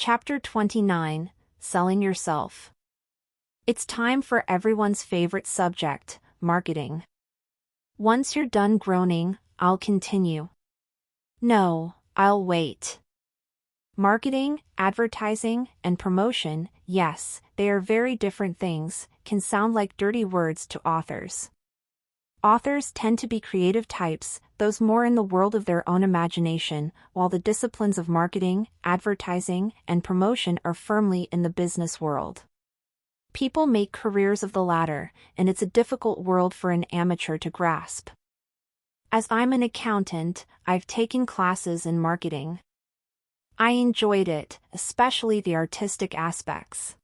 Chapter 29, Selling Yourself. It's time for everyone's favorite subject, marketing. Once you're done groaning, I'll continue. No, I'll wait. Marketing, advertising, and promotion, yes, they are very different things, can sound like dirty words to authors. Authors tend to be creative types, those more in the world of their own imagination, while the disciplines of marketing, advertising, and promotion are firmly in the business world. People make careers of the latter, and it's a difficult world for an amateur to grasp. As I'm an accountant, I've taken classes in marketing. I enjoyed it, especially the artistic aspects.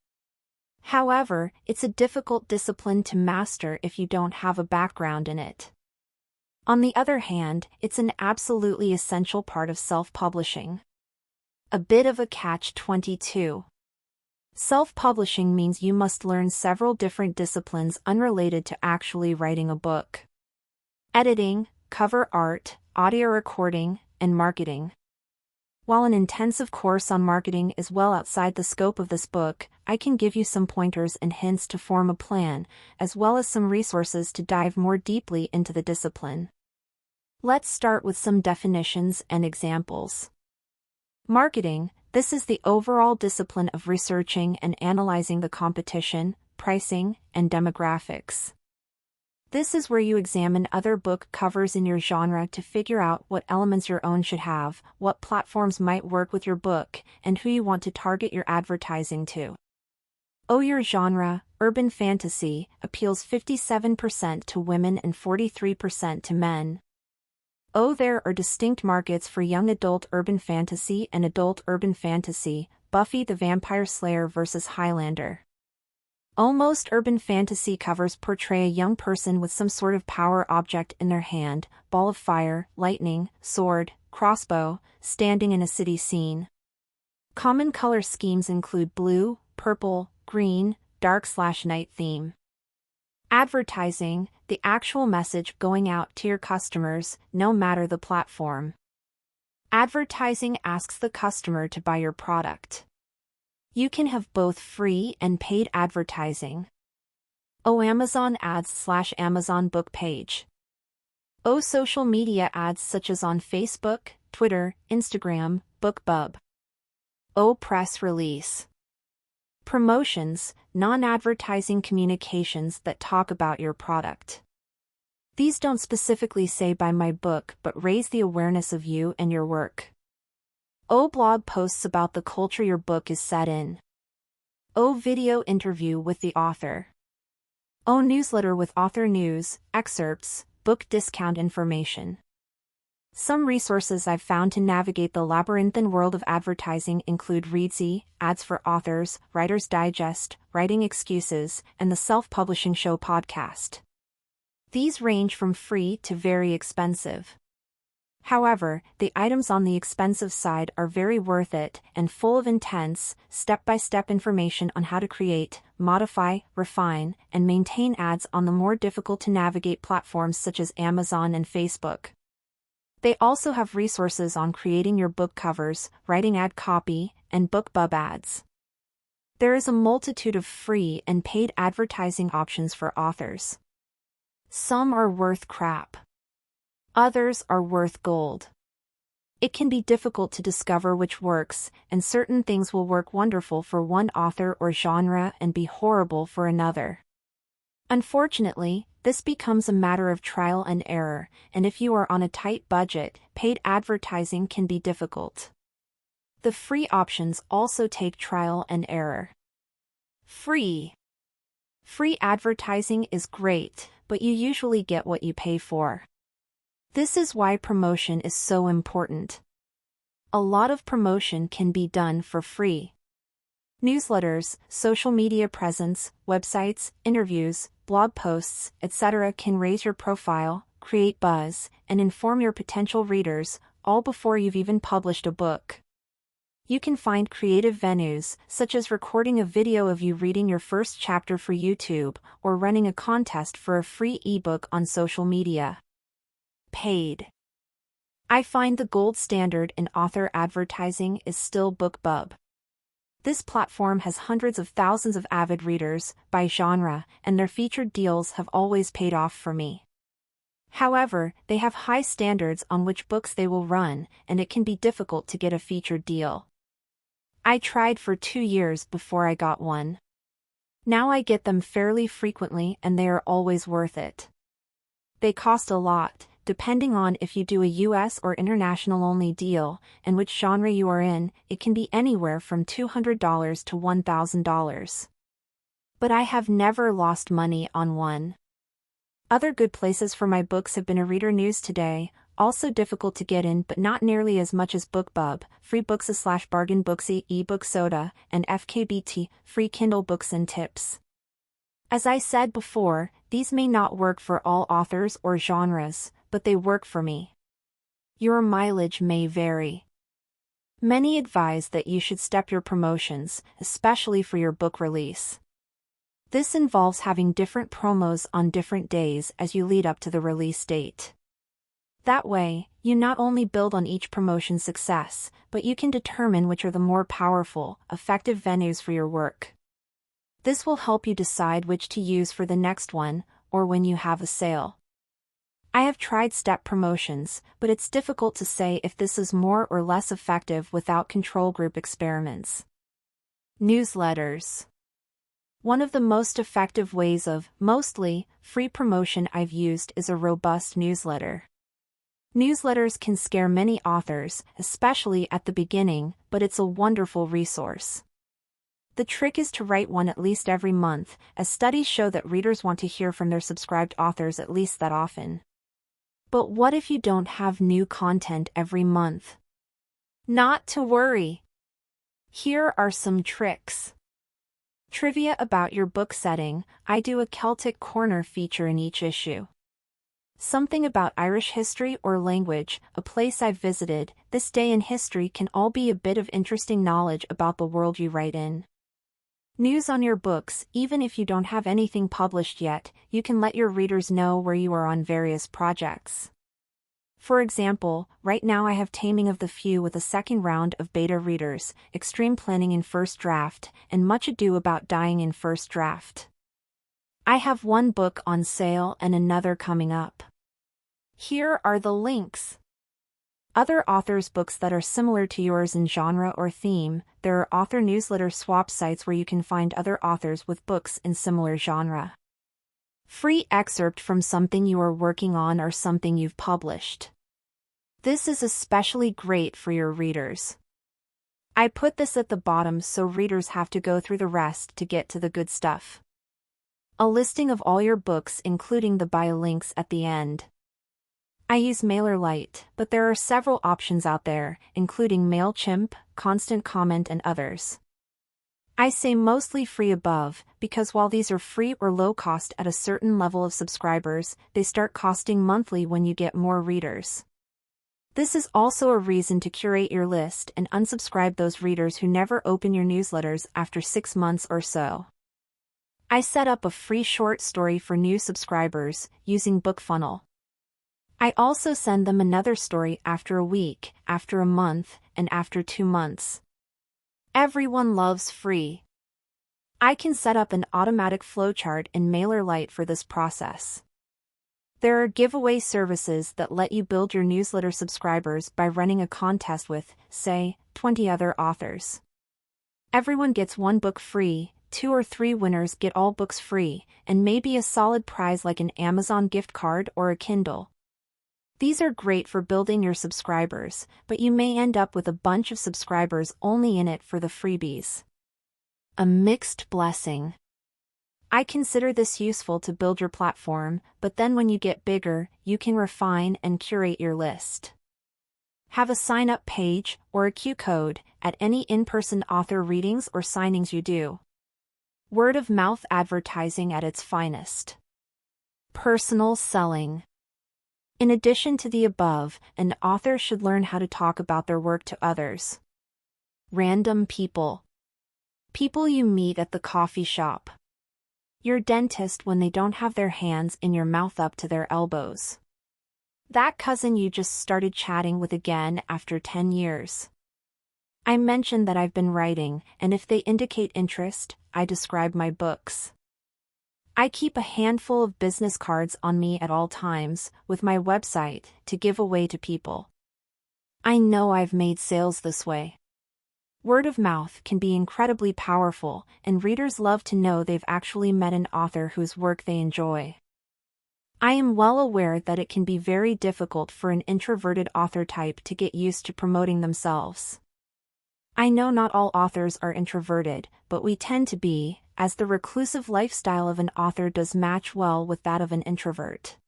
However, it's a difficult discipline to master if you don't have a background in it. On the other hand, it's an absolutely essential part of self-publishing. A bit of a catch-22. Self-publishing means you must learn several different disciplines unrelated to actually writing a book. Editing, cover art, audio recording, and marketing. While an intensive course on marketing is well outside the scope of this book, I can give you some pointers and hints to form a plan, as well as some resources to dive more deeply into the discipline. Let's start with some definitions and examples. Marketing. This is the overall discipline of researching and analyzing the competition, pricing, and demographics. This is where you examine other book covers in your genre to figure out what elements your own should have, what platforms might work with your book, and who you want to target your advertising to. Your genre, urban fantasy, appeals 57% to women and 43% to men. There are distinct markets for young adult urban fantasy and adult urban fantasy, Buffy the Vampire Slayer vs. Highlander. Most urban fantasy covers portray a young person with some sort of power object in their hand, ball of fire, lightning, sword, crossbow, standing in a city scene. Common color schemes include blue, purple, green, dark/night theme. Advertising, the actual message going out to your customers, no matter the platform. Advertising asks the customer to buy your product. You can have both free and paid advertising. Amazon ads/Amazon book page. Social media ads such as on Facebook, Twitter, Instagram, BookBub. Press release. Promotions, non-advertising communications that talk about your product. These don't specifically say buy my book but raise the awareness of you and your work. Blog posts about the culture your book is set in. Video interview with the author. Newsletter with author news, excerpts, book discount information. Some resources I've found to navigate the labyrinthine world of advertising include Readsy, Ads for Authors, Writer's Digest, Writing Excuses, and the Self-Publishing Show podcast. These range from free to very expensive. However, the items on the expensive side are very worth it and full of intense, step-by-step information on how to create, modify, refine, and maintain ads on the more difficult-to-navigate platforms such as Amazon and Facebook. They also have resources on creating your book covers, writing ad copy, and BookBub ads. There is a multitude of free and paid advertising options for authors. Some are worth crap. Others are worth gold. It can be difficult to discover which works, and certain things will work wonderful for one author or genre and be horrible for another. Unfortunately, this becomes a matter of trial and error, and if you are on a tight budget, paid advertising can be difficult. The free options also take trial and error. Free advertising is great, but you usually get what you pay for. This is why promotion is so important. A lot of promotion can be done for free. Newsletters, social media presence, websites, interviews, blog posts, etc. can raise your profile, create buzz, and inform your potential readers, all before you've even published a book. You can find creative venues, such as recording a video of you reading your first chapter for YouTube, or running a contest for a free ebook on social media. Paid. I find the gold standard in author advertising is still BookBub. This platform has hundreds of thousands of avid readers by genre, and their featured deals have always paid off for me. However, they have high standards on which books they will run, and it can be difficult to get a featured deal. I tried for 2 years before I got one. Now I get them fairly frequently and they are always worth it. They cost a lot, depending on if you do a US or international only deal, and which genre you are in. It can be anywhere from $200 to $1,000. But I have never lost money on one. Other good places for my books have been a Reader News Today, also difficult to get in but not nearly as much as BookBub, Free Books / Bargain Booksy, eBook Soda, and FKBT, Free Kindle Books and Tips. As I said before, these may not work for all authors or genres, but they work for me. Your mileage may vary. Many advise that you should step your promotions, especially for your book release. This involves having different promos on different days as you lead up to the release date. That way, you not only build on each promotion's success, but you can determine which are the more powerful, effective venues for your work. This will help you decide which to use for the next one, or when you have a sale. I have tried step promotions, but it's difficult to say if this is more or less effective without control group experiments. Newsletters. One of the most effective ways of, mostly, free promotion I've used is a robust newsletter. Newsletters can scare many authors, especially at the beginning, but it's a wonderful resource. The trick is to write one at least every month, as studies show that readers want to hear from their subscribed authors at least that often. But what if you don't have new content every month? Not to worry. Here are some tricks. Trivia about your book setting. I do a Celtic Corner feature in each issue. Something about Irish history or language, a place I've visited, this day in history can all be a bit of interesting knowledge about the world you write in. News on your books. Even if you don't have anything published yet, you can let your readers know where you are on various projects. For example, right now I have Taming of the Few with a second round of beta readers, Extreme Planning in first draft, and Much Ado About Dying in first draft. I have one book on sale and another coming up. Here are the links. Other authors' books that are similar to yours in genre or theme. There are author newsletter swap sites where you can find other authors with books in similar genre. Free excerpt from something you are working on or something you've published. This is especially great for your readers. I put this at the bottom so readers have to go through the rest to get to the good stuff. A listing of all your books including the bio links at the end. I use MailerLite, but there are several options out there, including MailChimp, Constant Comment and others. I say mostly free above, because while these are free or low cost at a certain level of subscribers, they start costing monthly when you get more readers. This is also a reason to curate your list and unsubscribe those readers who never open your newsletters after 6 months or so. I set up a free short story for new subscribers, using BookFunnel. I also send them another story after a week, after a month, and after 2 months. Everyone loves free. I can set up an automatic flowchart in MailerLite for this process. There are giveaway services that let you build your newsletter subscribers by running a contest with, say, 20 other authors. Everyone gets one book free, 2 or 3 winners get all books free, and maybe a solid prize like an Amazon gift card or a Kindle. These are great for building your subscribers, but you may end up with a bunch of subscribers only in it for the freebies. A mixed blessing. I consider this useful to build your platform, but then when you get bigger, you can refine and curate your list. Have a sign-up page, or a Q code, at any in-person author readings or signings you do. Word-of-mouth advertising at its finest. Personal selling. In addition to the above, an author should learn how to talk about their work to others. Random people. People you meet at the coffee shop. Your dentist when they don't have their hands in your mouth up to their elbows. That cousin you just started chatting with again after 10 years. I mention that I've been writing, and if they indicate interest, I describe my books. I keep a handful of business cards on me at all times, with my website, to give away to people. I know I've made sales this way. Word of mouth can be incredibly powerful, and readers love to know they've actually met an author whose work they enjoy. I am well aware that it can be very difficult for an introverted author type to get used to promoting themselves. I know not all authors are introverted, but we tend to be, as the reclusive lifestyle of an author does match well with that of an introvert.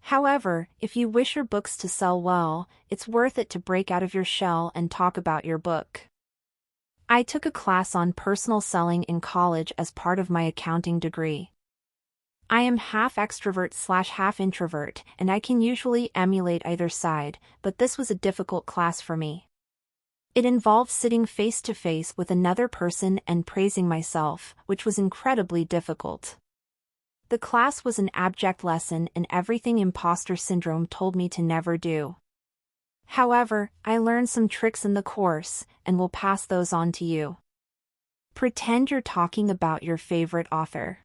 However, if you wish your books to sell well, it's worth it to break out of your shell and talk about your book. I took a class on personal selling in college as part of my accounting degree. I am half extrovert/half introvert, and I can usually emulate either side, but this was a difficult class for me. It involved sitting face to face with another person and praising myself, which was incredibly difficult. The class was an abject lesson in everything imposter syndrome told me to never do. However, I learned some tricks in the course, and will pass those on to you. Pretend you're talking about your favorite author.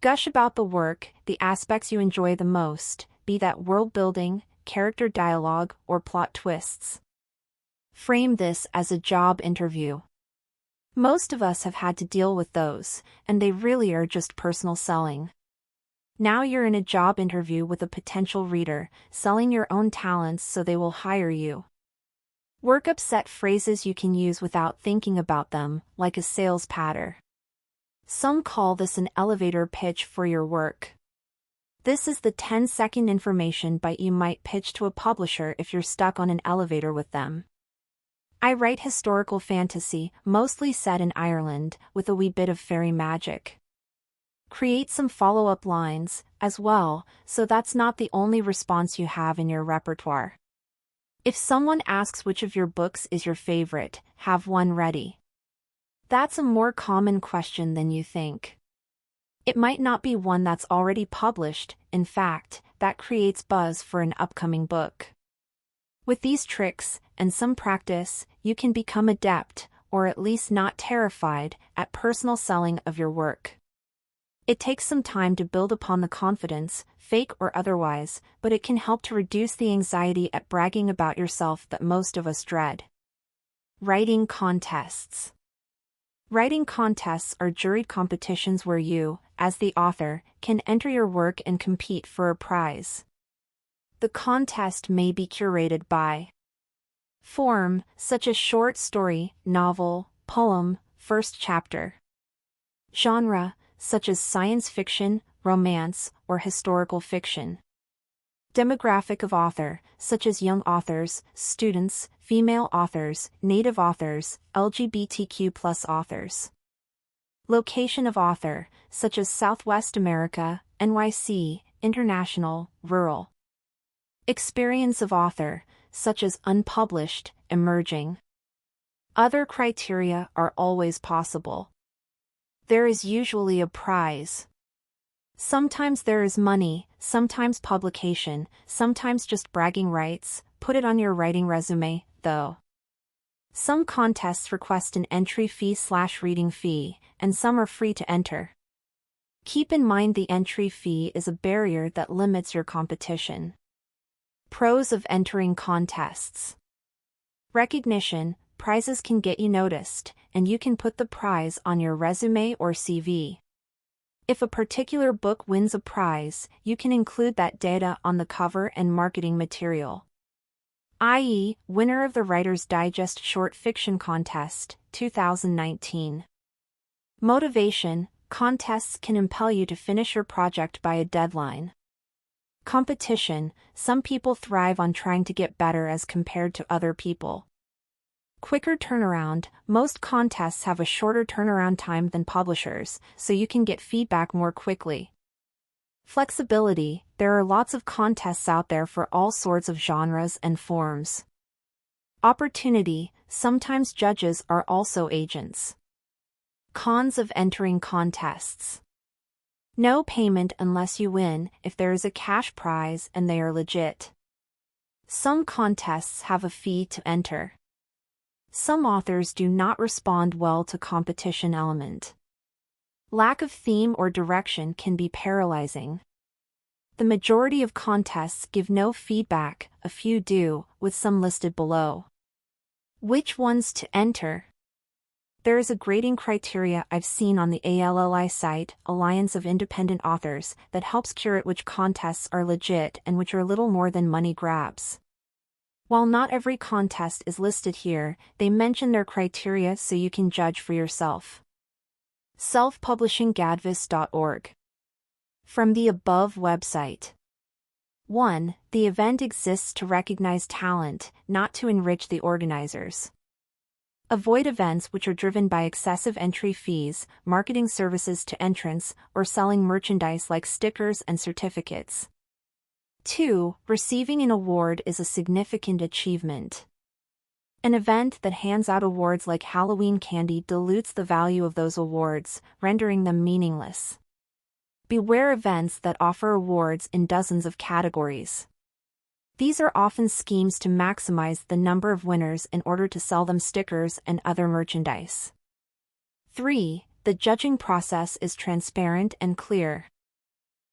Gush about the work, the aspects you enjoy the most, be that world building, character dialogue, or plot twists. Frame this as a job interview. Most of us have had to deal with those, and they really are just personal selling. Now you're in a job interview with a potential reader, selling your own talents so they will hire you. Work up set phrases you can use without thinking about them, like a sales patter. Some call this an elevator pitch for your work. This is the 10-second information bite you might pitch to a publisher if you're stuck on an elevator with them. I write historical fantasy, mostly set in Ireland, with a wee bit of fairy magic. Create some follow-up lines, as well, so that's not the only response you have in your repertoire. If someone asks which of your books is your favorite, have one ready. That's a more common question than you think. It might not be one that's already published, in fact, that creates buzz for an upcoming book. With these tricks, and some practice, you can become adept, or at least not terrified, at personal selling of your work. It takes some time to build upon the confidence, fake or otherwise, but it can help to reduce the anxiety at bragging about yourself that most of us dread. Writing contests. Writing contests are juried competitions where you, as the author, can enter your work and compete for a prize. The contest may be curated by form, such as short story, novel, poem, first chapter. Genre, such as science fiction, romance, or historical fiction. Demographic of author, such as young authors, students, female authors, native authors, LGBTQ+ authors. Location of author, such as Southwest America, NYC, international, rural. Experience of author, such as unpublished, emerging. Other criteria are always possible. There is usually a prize. Sometimes there is money, sometimes publication, sometimes just bragging rights. Put it on your writing resume, though. Some contests request an entry fee/reading fee, and some are free to enter. Keep in mind the entry fee is a barrier that limits your competition. Pros of entering contests. Recognition, prizes can get you noticed, and you can put the prize on your resume or CV. If a particular book wins a prize, you can include that data on the cover and marketing material. i.e., winner of the Writer's Digest Short Fiction Contest, 2019. Motivation, contests can impel you to finish your project by a deadline. Competition, some people thrive on trying to get better as compared to other people. Quicker turnaround, most contests have a shorter turnaround time than publishers, so you can get feedback more quickly. Flexibility, there are lots of contests out there for all sorts of genres and forms. Opportunity, sometimes judges are also agents. Cons of entering contests. No payment unless you win, if there is a cash prize and they are legit. Some contests have a fee to enter. Some authors do not respond well to competition element. Lack of theme or direction can be paralyzing. The majority of contests give no feedback, a few do, with some listed below. Which ones to enter? There is a grading criteria I've seen on the ALLI site, Alliance of Independent Authors, that helps curate which contests are legit and which are little more than money grabs. While not every contest is listed here, they mention their criteria so you can judge for yourself. Self-publishinggadvis.org. From the above website. 1. The event exists to recognize talent, not to enrich the organizers. Avoid events which are driven by excessive entry fees, marketing services to entrants, or selling merchandise like stickers and certificates. 2. Receiving an award is a significant achievement. An event that hands out awards like Halloween candy dilutes the value of those awards, rendering them meaningless. Beware events that offer awards in dozens of categories. These are often schemes to maximize the number of winners in order to sell them stickers and other merchandise. 3. The judging process is transparent and clear.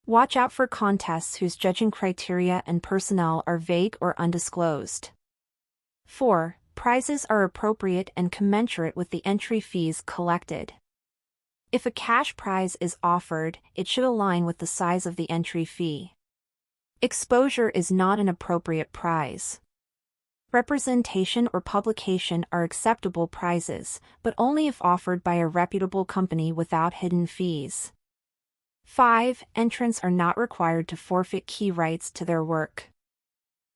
Watch out for contests whose judging criteria and personnel are vague or undisclosed. 4. Prizes are appropriate and commensurate with the entry fees collected. If a cash prize is offered, it should align with the size of the entry fee. Exposure is not an appropriate prize. Representation or publication are acceptable prizes, but only if offered by a reputable company without hidden fees. 5. Entrants are not required to forfeit key rights to their work.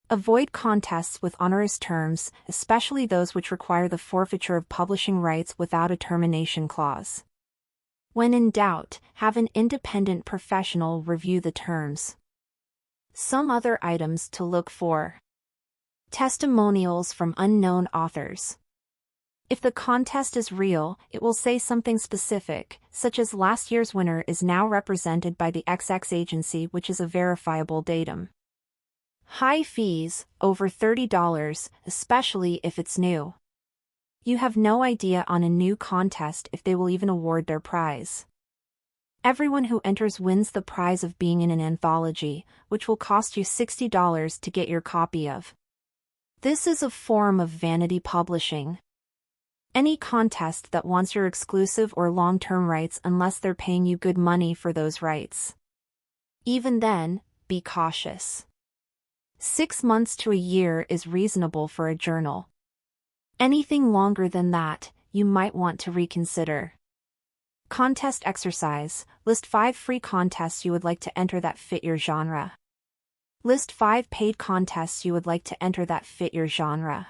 Avoid contests with onerous terms, especially those which require the forfeiture of publishing rights without a termination clause. When in doubt, have an independent professional review the terms. Some other items to look for. Testimonials from unknown authors. If the contest is real, it will say something specific, such as last year's winner is now represented by the XX agency, which is a verifiable datum. High fees, over $30, especially if it's new. You have no idea on a new contest if they will even award their prize. Everyone who enters wins the prize of being in an anthology, which will cost you $60 to get your copy of. This is a form of vanity publishing. Any contest that wants your exclusive or long-term rights unless they're paying you good money for those rights. Even then, be cautious. 6 months to a year is reasonable for a journal. Anything longer than that, you might want to reconsider. Contest exercise. List 5 free contests you would like to enter that fit your genre. List 5 paid contests you would like to enter that fit your genre.